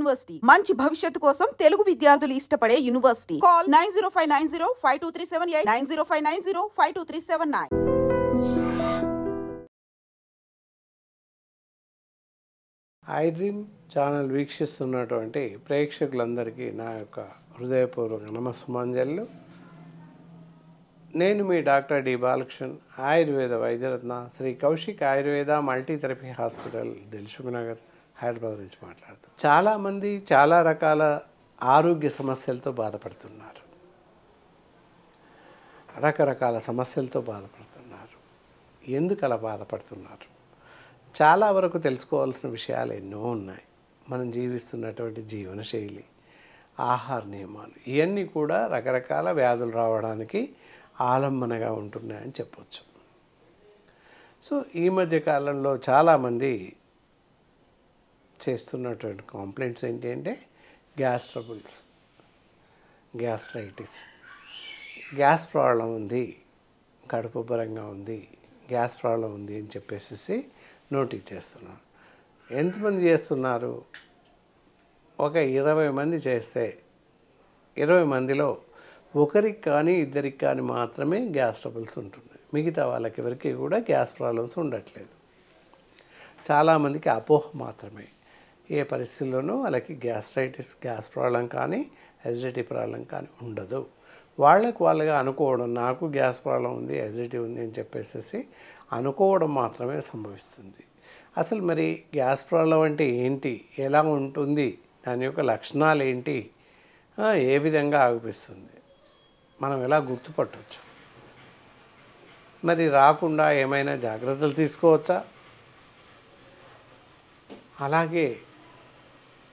University మంచి భవిష్యత్తు కోసం తెలుగు విద్యార్థులు ఇష్టపడే యూనివర్సిటీ. కాల్ 9059052378 9059052379. ఐడ్రీమ్ ఛానల్ వీక్షిస్తున్నటువంటి ప్రేక్షకులందరికీ నా యొక్క హృదయపూర్వక నమస్సుమాంజలు. నేను మీ డాక్టర్ డి బాలకృష్ణన్, ఆయుర్వేద వైద్యరత్న శ్రీ కౌశిక్ ఆయుర్వేద మల్టీథెరపీ హాస్పిటల్, దిల్సుఖ్ నగర్, హైదరాబాద్ నుంచి మాట్లాడుతాను. చాలామంది చాలా రకాల ఆరోగ్య సమస్యలతో బాధపడుతున్నారు, రకరకాల సమస్యలతో బాధపడుతున్నారు. ఎందుకు అలా బాధపడుతున్నారు? చాలా వరకు తెలుసుకోవాల్సిన విషయాలు ఎన్నో ఉన్నాయి. మనం జీవిస్తున్నటువంటి జీవనశైలి, ఆహార నియమాలు, ఇవన్నీ కూడా రకరకాల వ్యాధులు రావడానికి ఆలంబనగా ఉంటున్నాయని చెప్పొచ్చు. సో ఈ మధ్య కాలంలో చాలామంది చేస్తున్నటువంటి కంప్లైంట్స్ ఏంటి అంటే gas troubles, gastritis, gas problem ఉంది, కడుపు ఉబ్బరంగా ఉంది, గ్యాస్ ప్రాబ్లం ఉంది అని చెప్పేసి నోటీస్ చేస్తున్నారు. ఎంతమంది చేస్తున్నారు? ఒక 20 మంది చేస్తే 20 మందిలో ఒకరికి కానీ ఇద్దరికి కానీ మాత్రమే గ్యాస్ ట్రబుల్స్ ఉంటున్నాయి. మిగతా వాళ్ళకి ఎవరికి కూడా గ్యాస్ ప్రాబ్లమ్స్ ఉండట్లేదు. చాలామందికి అపోహ మాత్రమే. ఏ పరిస్థితుల్లోనూ వాళ్ళకి గ్యాస్ట్రైటిస్, గ్యాస్ ప్రాబ్లం కానీ ఎసిడిటీ ప్రాబ్లం కానీ ఉండదు. వాళ్ళుగా అనుకోవడం, నాకు గ్యాస్ ప్రాబ్లం ఉంది, ఎసిడిటీ ఉంది అని చెప్పేసి అనుకోవడం మాత్రమే సంభవిస్తుంది. అసలు మరి గ్యాస్ ప్రాబ్లం అంటే ఏంటి, ఎలా ఉంటుంది, దాని యొక్క లక్షణాలు ఏంటి, ఏ విధంగా ఆగిపిస్తుంది, మనం ఎలా గుర్తుపట్టవచ్చు, మరి రాకుండా ఏమైనా జాగ్రత్తలు తీసుకోవచ్చా, అలాగే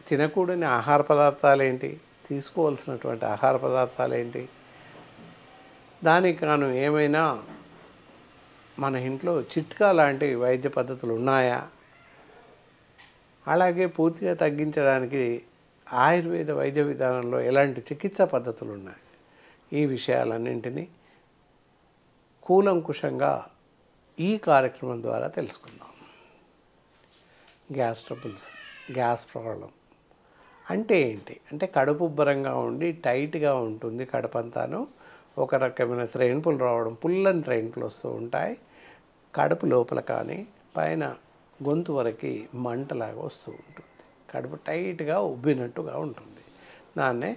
తినకూడని ఆహార పదార్థాలు ఏంటి, తీసుకోవాల్సినటువంటి ఆహార పదార్థాలు ఏంటి, దానికి గాను ఏమైనా మన ఇంట్లో చిట్కా లాంటి వైద్య పద్ధతులు ఉన్నాయా, అలాగే పూర్తిగా తగ్గించడానికి ఆయుర్వేద వైద్య విధానంలో ఎలాంటి చికిత్సా పద్ధతులు ఉన్నాయి, ఈ విషయాలన్నింటినీ కూలంకుషంగా ఈ కార్యక్రమం ద్వారా తెలుసుకుందాం. గ్యాస్ ట్రబుల్స్, గ్యాస్ ప్రాబ్లం అంటే ఏంటి అంటే కడుపు ఉబ్బరంగా ఉండి టైట్గా ఉంటుంది కడుపంతాను. ఒక రకమైన త్రెయిన్పులు రావడం, పుల్లని త్రెయిన్పులు వస్తూ ఉంటాయి. కడుపు లోపల కానీ పైన గొంతు వరకు మంటలాగా వస్తూ ఉంటుంది. కడుపు టైట్గా ఉబ్బినట్టుగా ఉంటుంది. దాన్నే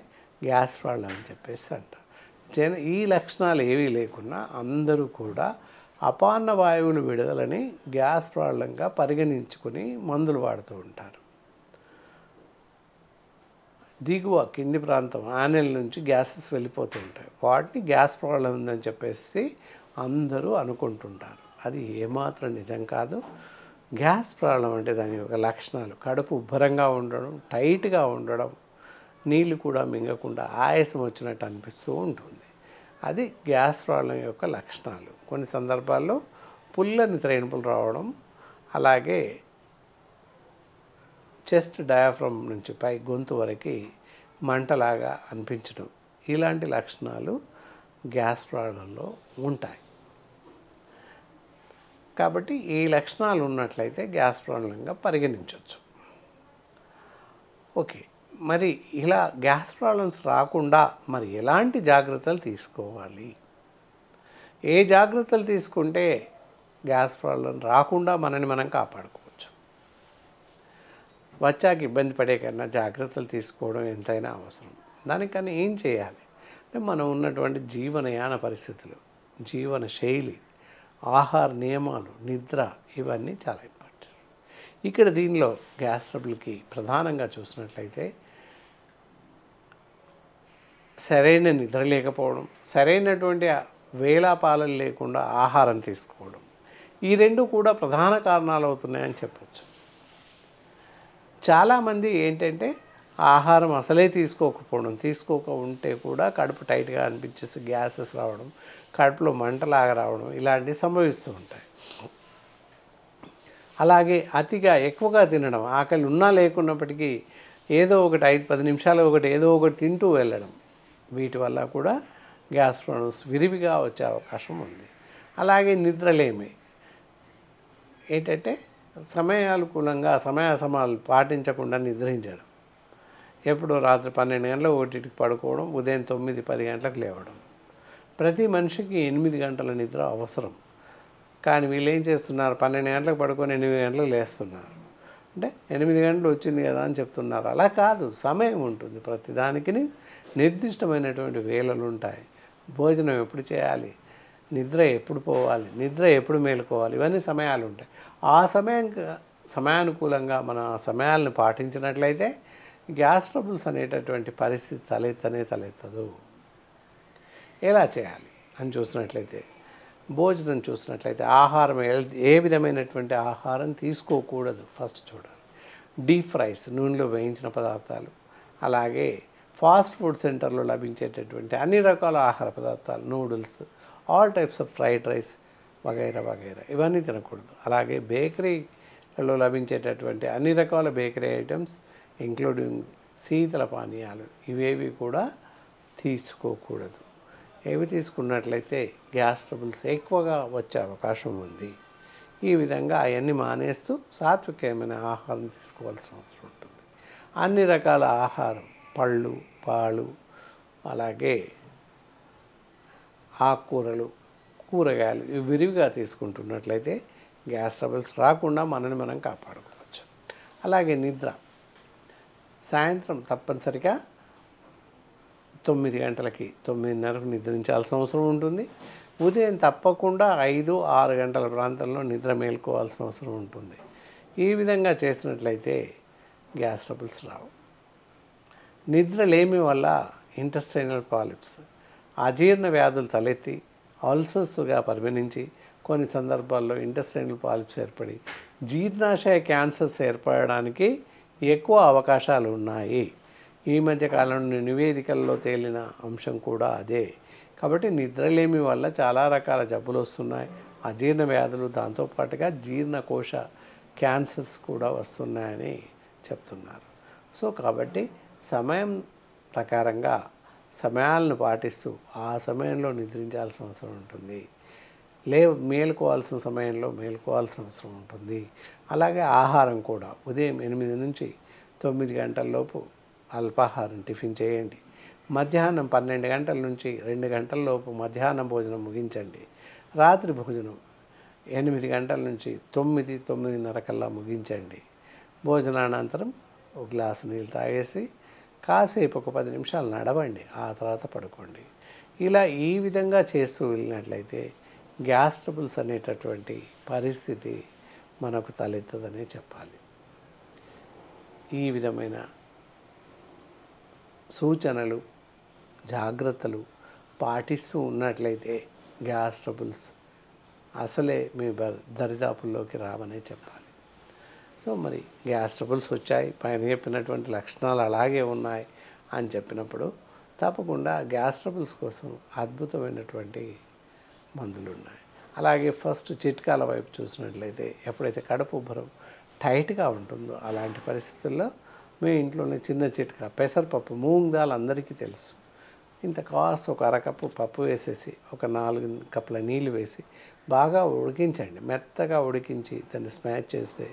గ్యాస్ ప్రాబ్లం అని చెప్పేసి అంటారు. ఈ లక్షణాలు ఏవీ లేకున్నా అందరూ కూడా అపాన్న వాయువుల విడుదలని గ్యాస్ ప్రాబ్లంగా పరిగణించుకొని మందులు వాడుతూ ఉంటారు. దిగువ కింది ప్రాంతం ఆనెల్ నుంచి గ్యాసెస్ వెళ్ళిపోతూ ఉంటాయి. వాటిని గ్యాస్ ప్రాబ్లం ఉందని చెప్పేసి అందరూ అనుకుంటుంటారు. అది ఏమాత్రం నిజం కాదు. గ్యాస్ ప్రాబ్లం అంటే దాని యొక్క లక్షణాలు కడుపు ఉబ్బరంగా ఉండడం, టైట్గా ఉండడం, నీళ్ళు కూడా మింగకుండా ఆయాసం వచ్చినట్టు అనిపిస్తూ ఉంటుంది. అది గ్యాస్ ప్రాబ్లం యొక్క లక్షణాలు. కొన్ని సందర్భాల్లో పుల్లని త్రెయిన్పులు రావడం, అలాగే చెస్ట్ డయాఫ్రమ్ నుంచి పై గొంతు వరకు మంటలాగా అనిపించడం, ఇలాంటి లక్షణాలు గ్యాస్ ప్రాబ్లంలో ఉంటాయి. కాబట్టి ఈ లక్షణాలు ఉన్నట్లయితే గ్యాస్ ప్రాబ్లంగా పరిగణించవచ్చు. ఓకే, మరి ఇలా గ్యాస్ ప్రాబ్లమ్స్ రాకుండా మరి ఎలాంటి జాగ్రత్తలు తీసుకోవాలి, ఏ జాగ్రత్తలు తీసుకుంటే గ్యాస్ ప్రాబ్లం రాకుండా మనని మనం కాపాడుకోవచ్చు, వచ్చాక ఇబ్బంది పడే కన్నా జాగ్రత్తలు తీసుకోవడం ఎంతైనా అవసరం. దానికన్నా ఏం చేయాలి అంటే మనం ఉన్నటువంటి జీవనయాన పరిస్థితులు, జీవన శైలి, ఆహార నియమాలు, నిద్ర, ఇవన్నీ చాలా ఇంపార్టెంట్. ఇక్కడ దీనిలో గ్యాస్ ట్రబుల్కి ప్రధానంగా చూసినట్లయితే సరైన నిద్ర లేకపోవడం, సరైనటువంటి వేళాపాలన లేకుండా ఆహారం తీసుకోవడం, ఈ రెండు కూడా ప్రధాన కారణాలు అవుతున్నాయని చెప్పచ్చు. చాలామంది ఏంటంటే ఆహారం అసలే తీసుకోకపోవడం, తీసుకోక ఉంటే కూడా కడుపు టైట్గా అనిపించేసి గ్యాసెస్ రావడం, కడుపులో మంటలాగా రావడం, ఇలాంటివి సంభవిస్తూ ఉంటాయి. అలాగే అతిగా ఎక్కువగా తినడం, ఆకలి ఉన్నా లేకున్నప్పటికీ ఏదో ఒకటి 5-10 నిమిషాలు ఏదో ఒకటి తింటూ వెళ్ళడం, వీటి వల్ల కూడా గ్యాస్ ప్రాబ్లమ్స్ విరివిగా వచ్చే అవకాశం ఉంది. అలాగే నిద్రలేమి ఏంటంటే సమయానుకూలంగా సమయాసమాలు పాటించకుండా నిద్రించడం, ఎప్పుడు రాత్రి 12 గంటలకు ఒకటికి పడుకోవడం, ఉదయం 9, 10 గంటలకు లేవడం. ప్రతి మనిషికి 8 గంటల నిద్ర అవసరం. కానీ వీళ్ళు ఏం చేస్తున్నారు, 12 గంటలకు పడుకొని 8 గంటలకు లేస్తున్నారు. అంటే 8 గంటలు వచ్చింది కదా అని చెప్తున్నారు. అలా కాదు, సమయం ఉంటుంది. ప్రతిదానికి నిర్దిష్టమైనటువంటి వేళలు ఉంటాయి. భోజనం ఎప్పుడు చేయాలి, నిద్ర ఎప్పుడు పోవాలి, నిద్ర ఎప్పుడు మేలుకోవాలి, ఇవన్నీ సమయాలు ఉంటాయి. ఆ సమయానుకూలంగా మనం ఆ సమయాలను పాటించినట్లయితే గ్యాస్ ట్రబుల్స్ అనేటటువంటి పరిస్థితి తలెత్తదు. ఎలా చేయాలి అని చూసినట్లయితే, భోజనం చూసినట్లయితే ఆహారం ఏ విధమైనటువంటి ఆహారం తీసుకోకూడదు ఫస్ట్ చూడాలి. డీప్ ఫ్రైస్, నూనెలో వేయించిన పదార్థాలు, అలాగే ఫాస్ట్ ఫుడ్ సెంటర్లో లభించేటటువంటి అన్ని రకాల ఆహార పదార్థాలు, noodles, all types of fried rice వగైరా వగైరా ఇవన్నీ తినకూడదు. అలాగే బేకరీలో లభించేటటువంటి అన్ని రకాల బేకరీ ఐటమ్స్ ఇంక్లూడింగ్ శీతల పానీయాలు ఇవేవి కూడా తీసుకోకూడదు. ఏవి తీసుకున్నట్లయితే గ్యాస్ ట్రబుల్స్ ఎక్కువగా వచ్చే అవకాశం ఉంది. ఈ విధంగా అవన్నీ మానేస్తూ సాత్వికమైన ఆహారం తీసుకోవాల్సిన అవసరం ఉంటుంది. అన్ని రకాల ఆహారం, పళ్ళు, పాలు, అలాగే ఆకుకూరలు, కూరగాయలు ఇవి విరివిగా తీసుకుంటున్నట్లయితే గ్యాస్ ట్రబుల్స్ రాకుండా మనని మనం కాపాడుకోవచ్చు. అలాగే నిద్ర, సాయంత్రం తప్పనిసరిగా 9 గంటలకి 9:30కు నిద్రించాల్సిన అవసరం ఉంటుంది. ఉదయం తప్పకుండా 5, 6 గంటల ప్రాంతంలో నిద్ర మేల్కోవాల్సిన అవసరం ఉంటుంది. ఈ విధంగా చేసినట్లయితే గ్యాస్ ట్రబుల్స్ రావు. నిద్ర లేమి వల్ల ఇంటెస్టైనల్ పాలిప్స్, అజీర్ణ వ్యాధులు తలెత్తి అల్సర్స్గా పరిగణించి కొన్ని సందర్భాల్లో ఇంటెస్టైనల్ పాలిప్స్ ఏర్పడి జీర్ణాశయ క్యాన్సర్స్ ఏర్పడడానికి ఎక్కువ అవకాశాలు ఉన్నాయి. ఈ మధ్య కాలంలో నివేదికల్లో తేలిన అంశం కూడా అదే. కాబట్టి నిద్రలేమి వల్ల చాలా రకాల జబ్బులు వస్తున్నాయి, అజీర్ణ వ్యాధులు, దాంతోపాటుగా జీర్ణకోశ క్యాన్సర్స్ కూడా వస్తున్నాయని చెప్తున్నారు. సో కాబట్టి సమయం ప్రకారంగా సమయాలను పాటిస్తూ ఆ సమయంలో నిద్రించాల్సిన అవసరం ఉంటుంది. మేలుకోవాల్సిన సమయంలో మేలుకోవాల్సిన అవసరం ఉంటుంది. అలాగే ఆహారం కూడా ఉదయం 8 నుంచి 9 గంటల లోపు అల్పాహారం టిఫిన్ చేయండి. మధ్యాహ్నం 12 గంటల నుంచి 2 గంటల లోపు మధ్యాహ్నం భోజనం ముగించండి. రాత్రి భోజనం 8 గంటల నుంచి 9, 9:30 కల్లా ముగించండి. భోజనానంతరం ఒక గ్లాసు నీళ్ళు తాగేసి కాసేపు ఒక 10 నిమిషాలు నడవండి, ఆ తర్వాత పడుకోండి. ఇలా ఈ విధంగా చేస్తూ వెళ్ళినట్లయితే గ్యాస్ ట్రబుల్స్ అనేటటువంటి పరిస్థితి మనకు తలెత్తదనే చెప్పాలి. ఈ విధమైన సూచనలు, జాగ్రత్తలు పాటిస్తూ ఉన్నట్లయితే గ్యాస్ ట్రబుల్స్ అసలే మీ దరిదాపుల్లోకి రావనే చెప్పాలి. సో మరి గ్యాస్ ట్రబుల్స్ వచ్చాయి, పైన చెప్పినటువంటి లక్షణాలు అలాగే ఉన్నాయి అని చెప్పినప్పుడు తప్పకుండా గ్యాస్ ట్రబుల్స్ కోసం అద్భుతమైనటువంటి మందులు ఉన్నాయి. అలాగే ఫస్ట్ చిట్కాల వైపు చూసినట్లయితే ఎప్పుడైతే కడుపు ఉబ్బరం టైట్గా ఉంటుందో అలాంటి పరిస్థితుల్లో మీ ఇంట్లోనే చిన్న చిట్కా, పెసరపప్పు, మూంగ్ దాల్ అందరికీ తెలుసు. ఇంత కాస్త ఒక అరకప్పు పప్పు వేసేసి ఒక 4 కప్పుల నీళ్ళు వేసి బాగా ఉడికించండి. మెత్తగా ఉడికించి దాన్ని స్మాష్ చేస్తే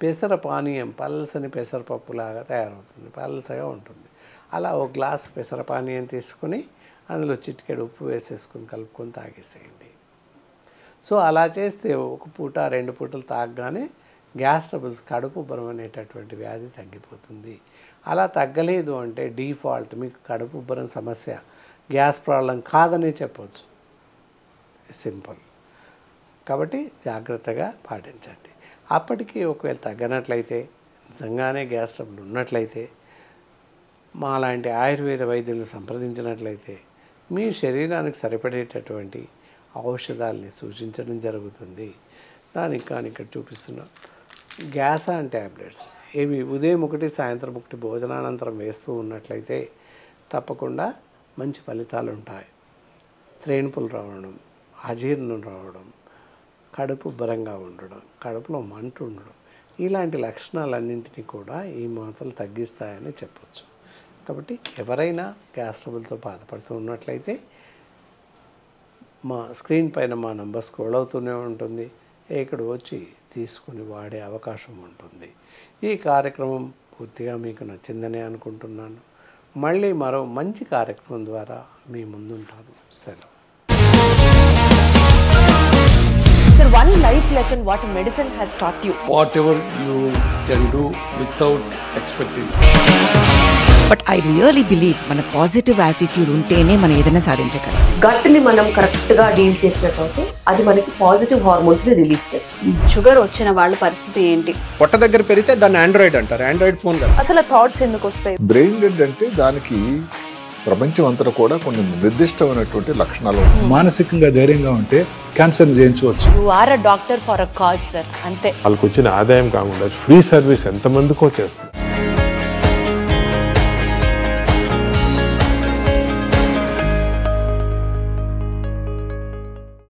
పెసర పానీయం పల్సని పెసరపప్పులాగా తయారవుతుంది, పల్సగా ఉంటుంది. అలా ఒక గ్లాస్ పెసర పానీయం తీసుకుని అందులో చిటికెడు ఉప్పు వేసేసుకుని కలుపుకొని తాగేసేయండి. సో అలా చేస్తే ఒక పూట 2 పూటలు తాగగానే గ్యాస్ ట్రబుల్స్, కడుపు ఉబ్బరం అనేటటువంటి వ్యాధి తగ్గిపోతుంది. అలా తగ్గలేదు అంటే డిఫాల్ట్ మీకు కడుపు ఉబ్బరం సమస్య గ్యాస్ ప్రాబ్లం కాదనే చెప్పవచ్చు. సింపుల్. కాబట్టి జాగ్రత్తగా పాటించండి. అప్పటికి ఒకవేళ తగ్గనట్లయితే, నిజంగానే గ్యాస్ ట్రబుల్ ఉన్నట్లయితే మా లాంటి ఆయుర్వేద వైద్యులను సంప్రదించినట్లయితే మీ శరీరానికి సరిపడేటటువంటి ఔషధాలని సూచించడం జరుగుతుంది. దానికి కానీ ఇక్కడ చూపిస్తున్నాం గ్యాసాన్ ట్యాబ్లెట్స్. ఇవి ఉదయం 1, సాయంత్రం 1 భోజనానంతరం వేస్తూ ఉన్నట్లయితే తప్పకుండా మంచి ఫలితాలు ఉంటాయి. త్రేణుపులు రావడం, అజీర్ణం రావడం, కడుపు ఉబ్బరంగా ఉండడం, కడుపులో మంట ఉండడం, ఇలాంటి లక్షణాలన్నింటినీ కూడా ఈ మాత్రలు తగ్గిస్తాయని చెప్పవచ్చు. కాబట్టి ఎవరైనా గ్యాస్ ట్రబుల్తో బాధపడుతూ ఉన్నట్లయితే మా స్క్రీన్ పైన మా నంబర్ స్క్రోల్ అవుతూనే ఉంటుంది. ఇక్కడ వచ్చి తీసుకుని వాడే అవకాశం ఉంటుంది. ఈ కార్యక్రమం పూర్తిగా మీకు నచ్చిందనే అనుకుంటున్నాను. మళ్ళీ మరో మంచి కార్యక్రమం ద్వారా మీ ముందుంటాను. సెలవు. Sir, one life lesson what medicine has taught you. Whatever you can do without expecting. But I really believe మన పాజిటివ్ యాటిట్యూడ్ ఉంటేనే మనం ఏదైనా సాధించగలం. గట్ని మనం కరెక్ట్గా డీల్ చేసినట్లయితే అది మనకి పాజిటివ్ హార్మోన్స్ని రిలీజ్ చేస్తుంది. షుగర్ వచ్చిన వాళ్ళ పరిస్థితి ఏంటి? పొట్ట దగ్గర పెరిగితే దాన్ని ఆండ్రాయిడ్ అంటారు. ఆండ్రాయిడ్ ఫోన్ కదా. అసలు థాట్స్ ఎందుకు వస్తాయి? బ్రెయిన్ డెడ్ అంటే దానికి ప్రపంచం అంతా కూడా కొన్ని నిర్దిష్టమైనటువంటి లక్షణాలు. మానసికంగా ధైర్యంగా ఉంటే క్యాన్సర్ జయించవచ్చు. You are a doctor for a cause sir, అంతే. వాళ్ళకు వచ్చిన ఆదాయం కాకుండా ఫ్రీ సర్వీస్ ఎంతమందికో చేస్తారు.